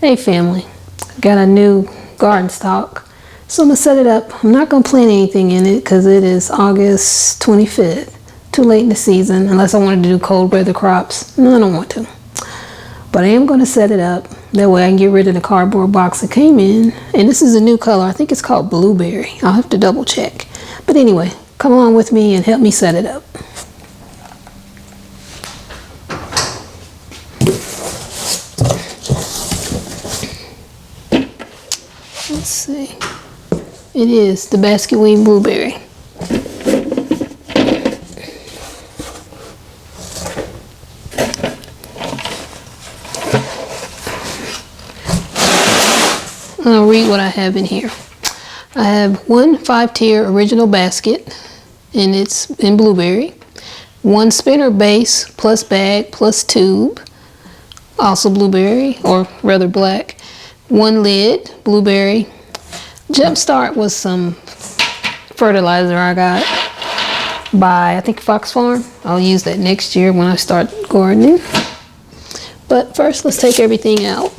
Hey family, got a new garden stock, so I'm gonna set it up. I'm not gonna plant anything in it because it is August 25th. Too late in the season, unless I wanted to do cold weather crops. No, I don't want to. But I am gonna set it up. That way I can get rid of the cardboard box it came in. And this is a new color. I think it's called blueberry. I'll have to double check. But anyway, come along with me and help me set it up. Let's see. It is the basket weed blueberry. I'll read what I have in here. I have one 5-tier original basket, and it's in blueberry. One spinner base plus bag plus tube, also blueberry, or rather black. One lid, blueberry. Jumpstart was some fertilizer I got by, I think, Fox Farm. I'll use that next year when I start gardening. But first, let's take everything out.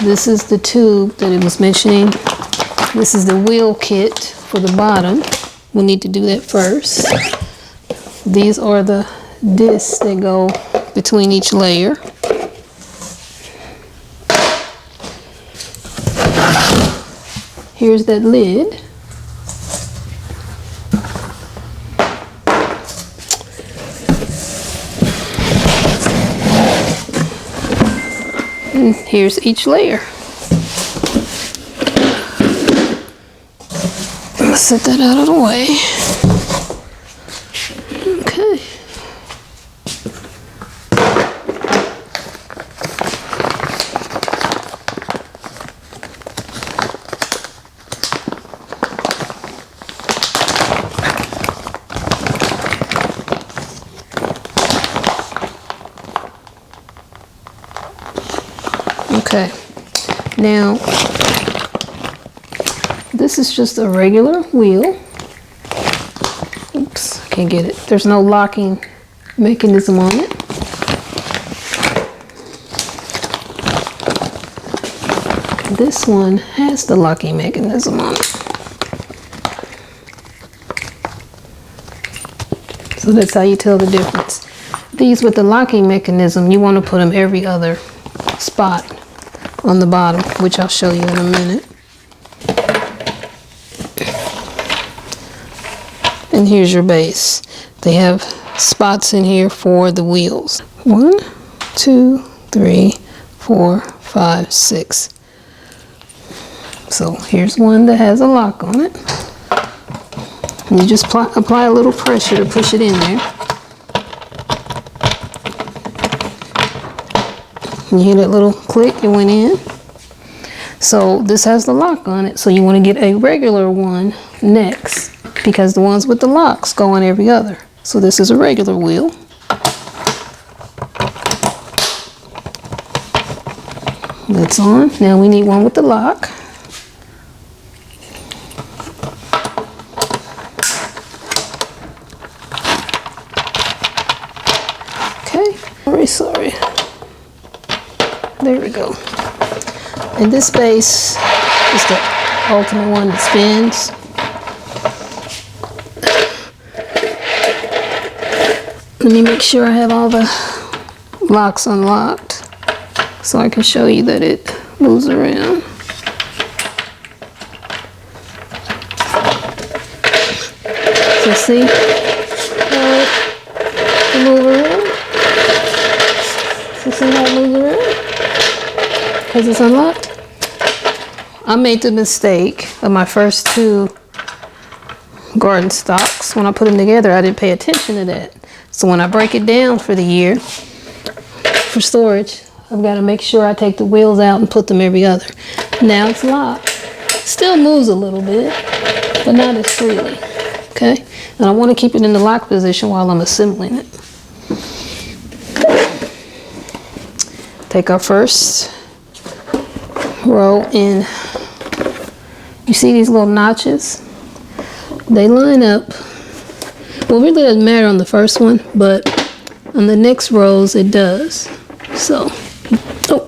This is the tube that it was mentioning. This is the wheel kit for the bottom. We'll need to do that first. These are the discs that go between each layer. Here's that lid. And here's each layer. Let's set that out of the way. Okay. Okay, now this is just a regular wheel. Oops, I can't get it. There's no locking mechanism on it. This one has the locking mechanism on it. So that's how you tell the difference. These with the locking mechanism, you want to put them every other spot on the bottom, which I'll show you in a minute. And here's your base. They have spots in here for the wheels. 1, 2, 3, 4, 5, 6. So here's one that has a lock on it. And you just apply a little pressure to push it in there. You hear that little click, it went in. So this has the lock on it, so you want to get a regular one next, because the ones with the locks go on every other. So this is a regular wheel. That's on. Now we need one with the lock. Okay, very sorry. There we go. And this base is the ultimate one that spins. Let me make sure I have all the locks unlocked so I can show you that it moves around. So see how it moves around? So see how it moves around? Because it's unlocked. I made the mistake of my first 2 garden stocks. When I put them together, I didn't pay attention to that. So when I break it down for the year for storage, I've got to make sure I take the wheels out and put them every other. Now it's locked. Still moves a little bit, but not as freely. Okay? And I want to keep it in the lock position while I'm assembling it. Take our first row in. You see these little notches? They line up Well, it really doesn't matter on the first one, but on the next rows it does. So, oh,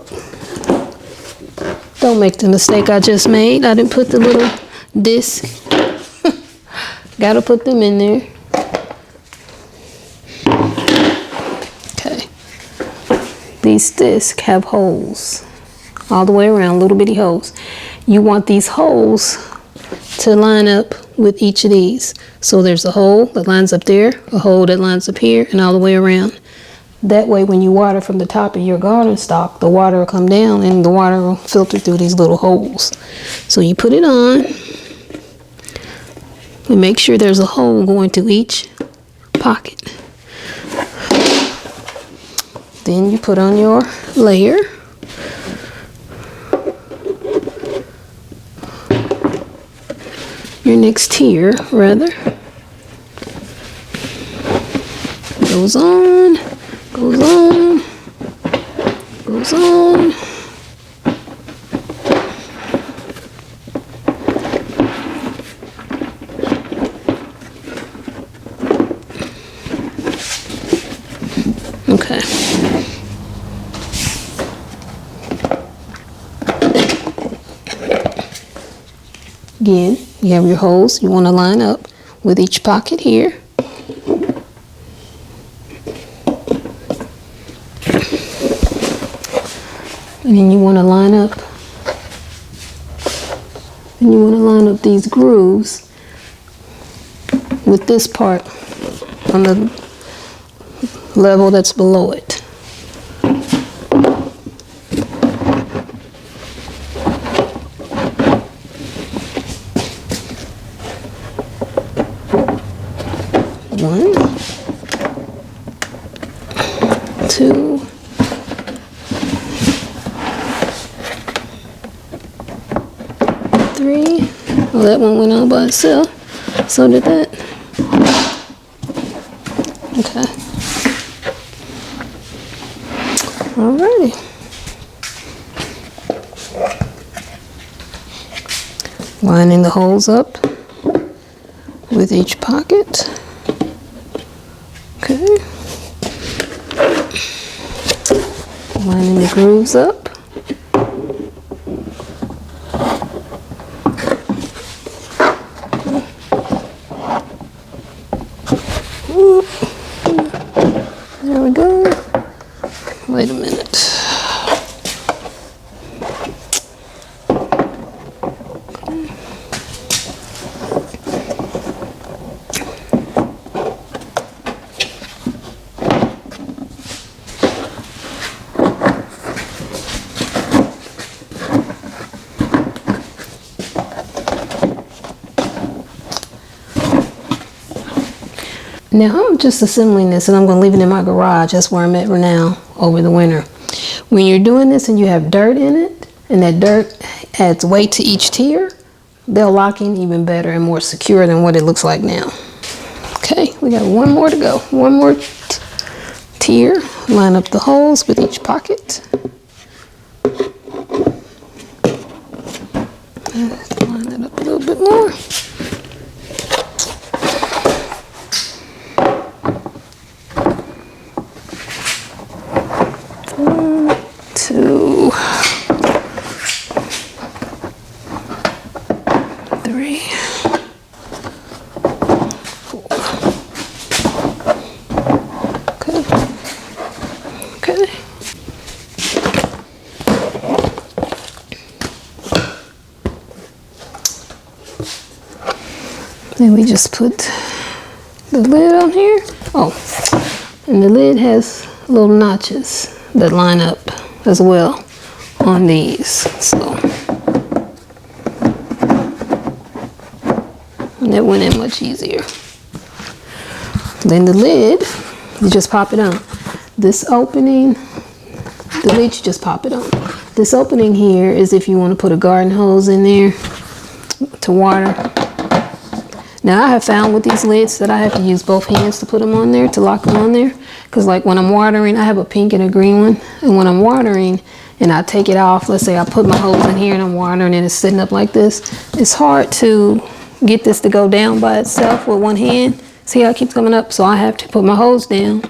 don't make the mistake I just made. I didn't put the little disc. Gotta put them in there. Okay. These discs have holes all the way around, little bitty holes. You want these holes to line up with each of these. So there's a hole that lines up there, a hole that lines up here, and all the way around. That way when you water from the top of your garden stock, the water will come down and the water will filter through these little holes. So you put it on and make sure there's a hole going to each pocket. Then you put on your layer. Your next tier, rather. Goes on, goes on, goes on. Okay. Again, you have your holes you want to line up with each pocket here. And then you want to line up, these grooves with this part on the level that's below it. One, two, three. Oh, that one went on by itself. So did that. Okay. Alrighty. Lining the holes up with each pocket. Okay. Lining the grooves up. There we go. Wait a minute. Now I'm just assembling this and I'm going to leave it in my garage. That's where I'm at right now over the winter. When you're doing this and you have dirt in it and that dirt adds weight to each tier, they'll lock in even better and more secure than what it looks like now. Okay, we got one more to go. One more tier. Line up the holes with each pocket. Line it up a little bit more. Two, three, four. Okay. Okay. Then we just put the lid on here. Oh, and the lid has little notches that line up as well on these. So, and that went in much easier. Then the lid, you just pop it on. This opening, the lid, you just pop it on. This opening here is if you want to put a garden hose in there to water. Now I have found with these lids that I have to use both hands to put them on there, to lock them on there. Because like when I'm watering, I have a pink and a green one. And when I'm watering and I take it off, let's say I put my hose in here and I'm watering and it's sitting up like this. It's hard to get this to go down by itself with one hand. See how it keeps coming up? So I have to put my hose down,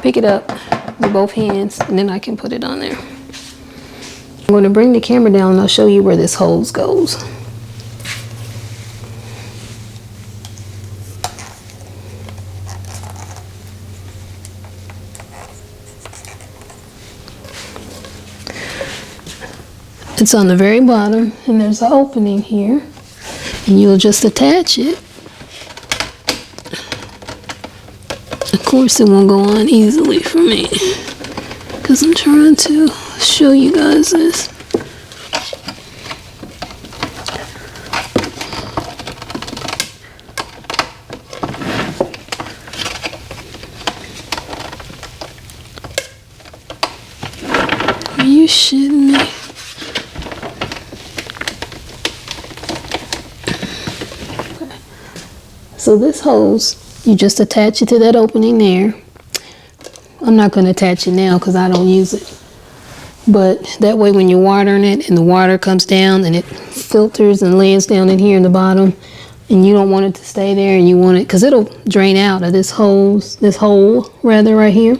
pick it up with both hands, and then I can put it on there. I'm going to bring the camera down and I'll show you where this hose goes. It's on the very bottom, and there's an opening here, and you'll just attach it. Of course, it won't go on easily for me because I'm trying to show you guys this. Are you shitting me? So this hose, you just attach it to that opening there. I'm not going to attach it now because I don't use it. But that way when you're watering it and the water comes down and it filters and lands down in here in the bottom, and you don't want it to stay there and you want it, because it'll drain out of this hole rather right here.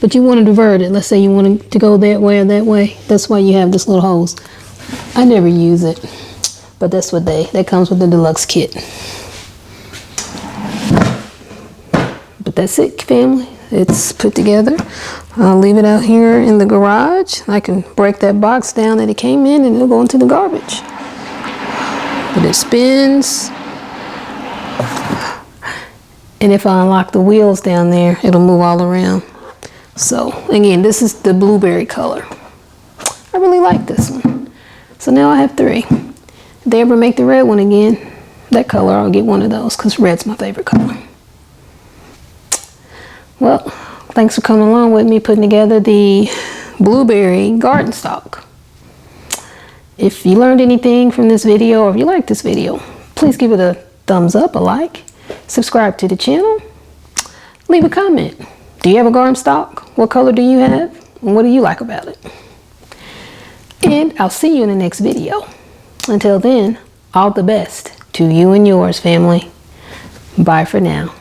But you want to divert it. Let's say you want it to go that way or that way. That's why you have this little hose. I never use it, but that's what that comes with the Deluxe kit. But that's it, family. It's put together. I'll leave it out here in the garage. I can break that box down that it came in and it'll go into the garbage. But it spins. And if I unlock the wheels down there, it'll move all around. So again, this is the blueberry color. I really like this one. So now I have 3. If they ever make the red one again, that color, I'll get one of those because red's my favorite color. Well, thanks for coming along with me putting together the blueberry garden stalk. If you learned anything from this video, or if you like this video, please give it a thumbs up, a like, subscribe to the channel, leave a comment. Do you have a garden stalk? What color do you have? And what do you like about it? And I'll see you in the next video. Until then, all the best to you and yours, family. Bye for now.